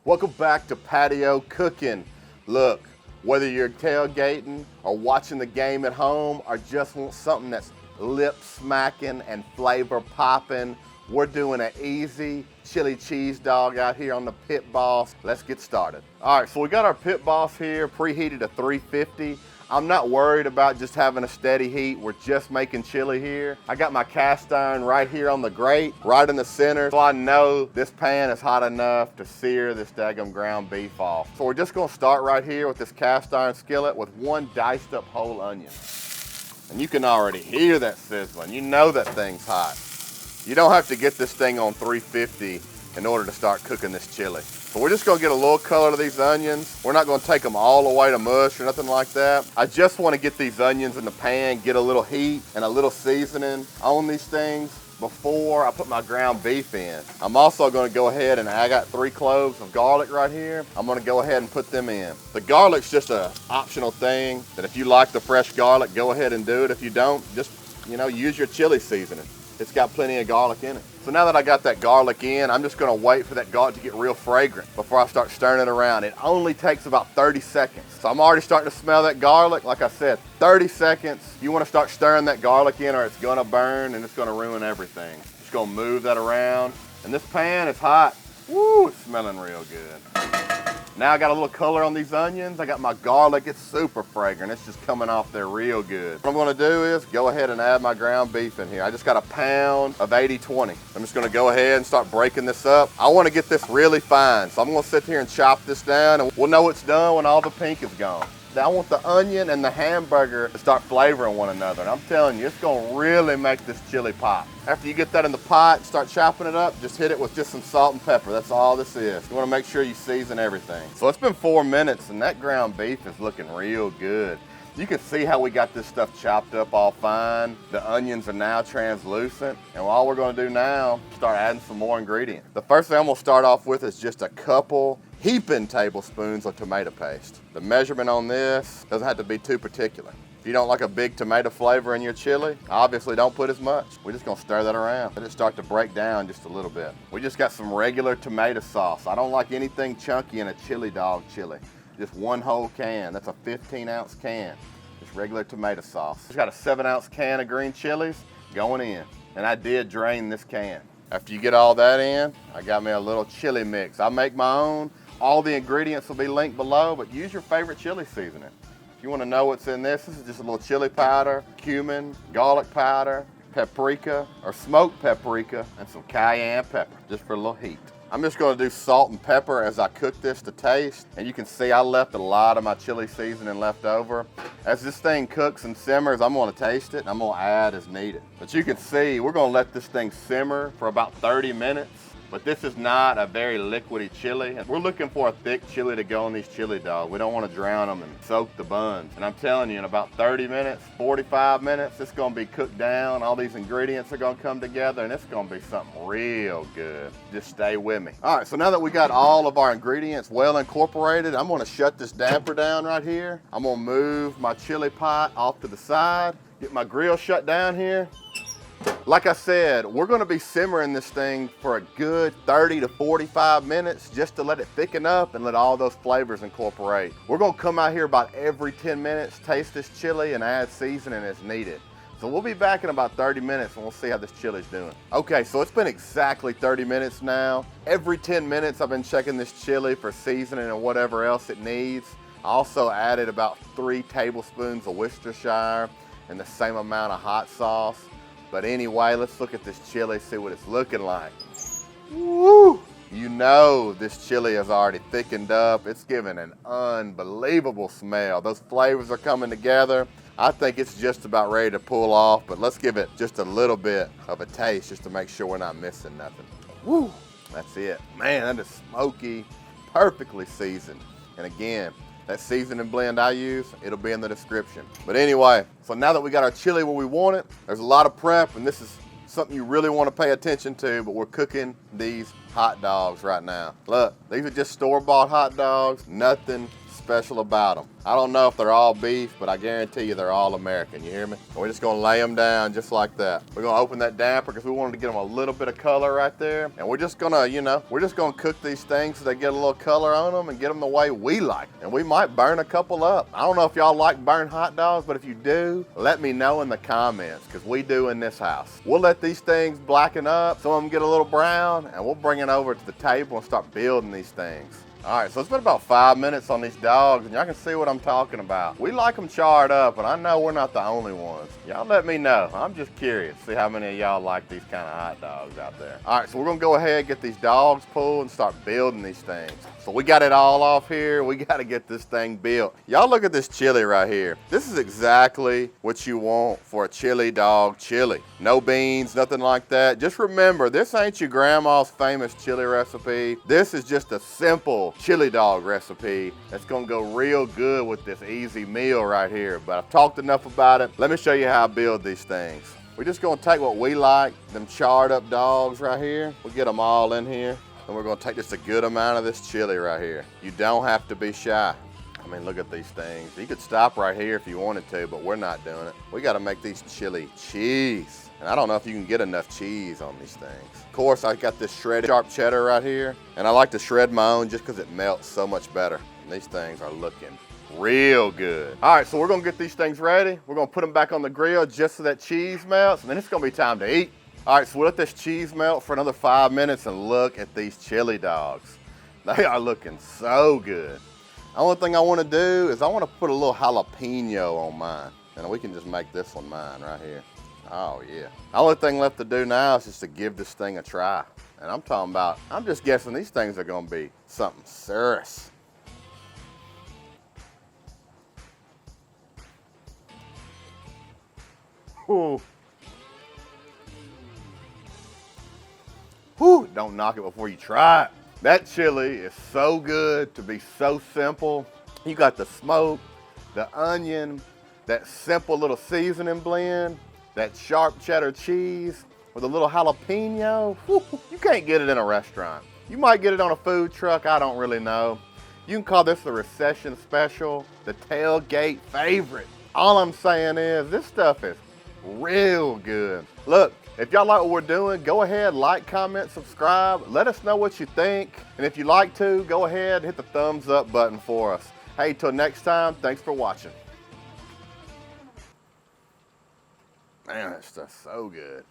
Welcome back to Patio Cooking. Look, whether you're tailgating or watching the game at home or just want something that's lip smacking and flavor popping, we're doing an easy chili cheese dog out here on the Pit Boss. Let's get started. All right, so we got our Pit Boss here preheated to 350. I'm not worried about just having a steady heat. We're just making chili here. I got my cast iron right here on the grate, right in the center. So I know this pan is hot enough to sear this daggum ground beef off. So we're just gonna start right here with this cast iron skillet with one diced up whole onion. And you can already hear that sizzling. You know that thing's hot. You don't have to get this thing on 350 in order to start cooking this chili. So we're just gonna get a little color to these onions. We're not gonna take them all the way to mush or nothing like that. I just wanna get these onions in the pan, get a little heat and a little seasoning on these things before I put my ground beef in. I'm also gonna go ahead and I got 3 cloves of garlic right here. I'm gonna go ahead and put them in. The garlic's just an optional thing that if you like the fresh garlic, go ahead and do it. If you don't, just, use your chili seasoning. It's got plenty of garlic in it. So now that I got that garlic in, I'm just gonna wait for that garlic to get real fragrant before I start stirring it around. It only takes about 30 seconds. So I'm already starting to smell that garlic. Like I said, 30 seconds. You wanna start stirring that garlic in or it's gonna burn and it's gonna ruin everything. Just gonna move that around. And this pan is hot. Woo, it's smelling real good. Now I got a little color on these onions. I got my garlic, it's super fragrant. It's just coming off there real good. What I'm gonna do is go ahead and add my ground beef in here. I just got a pound of 80/20. I'm just gonna go ahead and start breaking this up. I wanna get this really fine. So I'm gonna sit here and chop this down and we'll know it's done when all the pink is gone. I want the onion and the hamburger to start flavoring one another. And I'm telling you, it's gonna really make this chili pop. After you get that in the pot, start chopping it up, just hit it with just some salt and pepper. That's all this is. You wanna make sure you season everything. So it's been 4 minutes and that ground beef is looking real good. You can see how we got this stuff chopped up all fine. The onions are now translucent. And all we're gonna do now, start adding some more ingredients. The first thing I'm gonna start off with is just a couple heaping tablespoons of tomato paste. The measurement on this doesn't have to be too particular. If you don't like a big tomato flavor in your chili, obviously don't put as much. We're just gonna stir that around. Let it start to break down just a little bit. We just got some regular tomato sauce. I don't like anything chunky in a chili dog chili. Just one whole can. That's a 15-ounce can. Just regular tomato sauce. Just got a 7-ounce can of green chilies going in. And I did drain this can. After you get all that in, I got me a little chili mix. I make my own. All the ingredients will be linked below, but use your favorite chili seasoning. If you want to know what's in this is just a little chili powder, cumin, garlic powder, paprika or smoked paprika, and some cayenne pepper, just for a little heat. I'm just going to do salt and pepper as I cook this to taste. And you can see I left a lot of my chili seasoning left over. As this thing cooks and simmers, I'm going to taste it and I'm going to add as needed. But you can see we're going to let this thing simmer for about 30 minutes. But this is not a very liquidy chili. We're looking for a thick chili to go on these chili dogs. We don't want to drown them and soak the buns. And I'm telling you, in about 30 minutes, 45 minutes, it's going to be cooked down. All these ingredients are going to come together and it's going to be something real good. Just stay with me. All right, so now that we got all of our ingredients well incorporated, I'm going to shut this damper down right here. I'm going to move my chili pot off to the side, get my grill shut down here. Like I said, we're gonna be simmering this thing for a good 30 to 45 minutes just to let it thicken up and let all those flavors incorporate. We're gonna come out here about every 10 minutes, taste this chili and add seasoning as needed. So we'll be back in about 30 minutes and we'll see how this chili's doing. Okay, so it's been exactly 30 minutes now. Every 10 minutes I've been checking this chili for seasoning and whatever else it needs. I also added about 3 tablespoons of Worcestershire and the same amount of hot sauce. But anyway, let's look at this chili, see what it's looking like. Woo! You know this chili has already thickened up. It's giving an unbelievable smell. Those flavors are coming together. I think it's just about ready to pull off, but let's give it just a little bit of a taste just to make sure we're not missing nothing. Woo! That's it. Man, that is smoky, perfectly seasoned. And again, that seasoning blend I use, it'll be in the description. But anyway, so now that we got our chili where we want it, there's a lot of prep, and this is something you really want to pay attention to, but we're cooking these hot dogs right now. Look, these are just store-bought hot dogs, nothing special about them. I don't know if they're all beef, but I guarantee you they're all American, you hear me? We're just gonna lay them down just like that. We're gonna open that damper because we wanted to get them a little bit of color right there. And we're just gonna, you know, we're just gonna cook these things so they get a little color on them and get them the way we like. And we might burn a couple up. I don't know if y'all like burnt hot dogs, but if you do, let me know in the comments, because we do in this house. We'll let these things blacken up, some of them get a little brown, and we'll bring it over to the table and start building these things. All right, so it's been about 5 minutes on these dogs, and y'all can see what I'm talking about. We like them charred up, and I know we're not the only ones. Y'all let me know. I'm just curious, see how many of y'all like these kind of hot dogs out there. All right, so we're gonna go ahead and get these dogs pulled and start building these things. So we got it all off here. We gotta get this thing built. Y'all look at this chili right here. This is exactly what you want for a chili dog chili. No beans, nothing like that. Just remember, this ain't your grandma's famous chili recipe. This is just a simple chili dog recipe that's gonna go real good with this easy meal right here. But I've talked enough about it. Let me show you how I build these things. We're just gonna take what we like, them charred up dogs right here. We'll get them all in here. And we're gonna take just a good amount of this chili right here. You don't have to be shy. I mean, look at these things. You could stop right here if you wanted to, but we're not doing it. We gotta make these chili cheese. And I don't know if you can get enough cheese on these things. Of course, I got this shredded sharp cheddar right here. And I like to shred my own just because it melts so much better. And these things are looking real good. All right, so we're gonna get these things ready. We're gonna put them back on the grill just so that cheese melts, and then it's gonna be time to eat. All right, so we'll let this cheese melt for another 5 minutes and look at these chili dogs. They are looking so good. The only thing I wanna do is I wanna put a little jalapeno on mine. And we can just make this one mine right here. Oh yeah. The only thing left to do now is just to give this thing a try. And I'm talking about, I'm just guessing these things are gonna be something serious. Ooh. Whew, don't knock it before you try it. That chili is so good to be so simple. You got the smoke, the onion, that simple little seasoning blend, that sharp cheddar cheese with a little jalapeno. Whew, you can't get it in a restaurant. You might get it on a food truck, I don't really know. You can call this the recession special, the tailgate favorite. All I'm saying is this stuff is real good. Look, if y'all like what we're doing, go ahead, like, comment, subscribe. Let us know what you think. And if you like to, go ahead and hit the thumbs up button for us. Hey, till next time, thanks for watching. Man, that stuff's so good.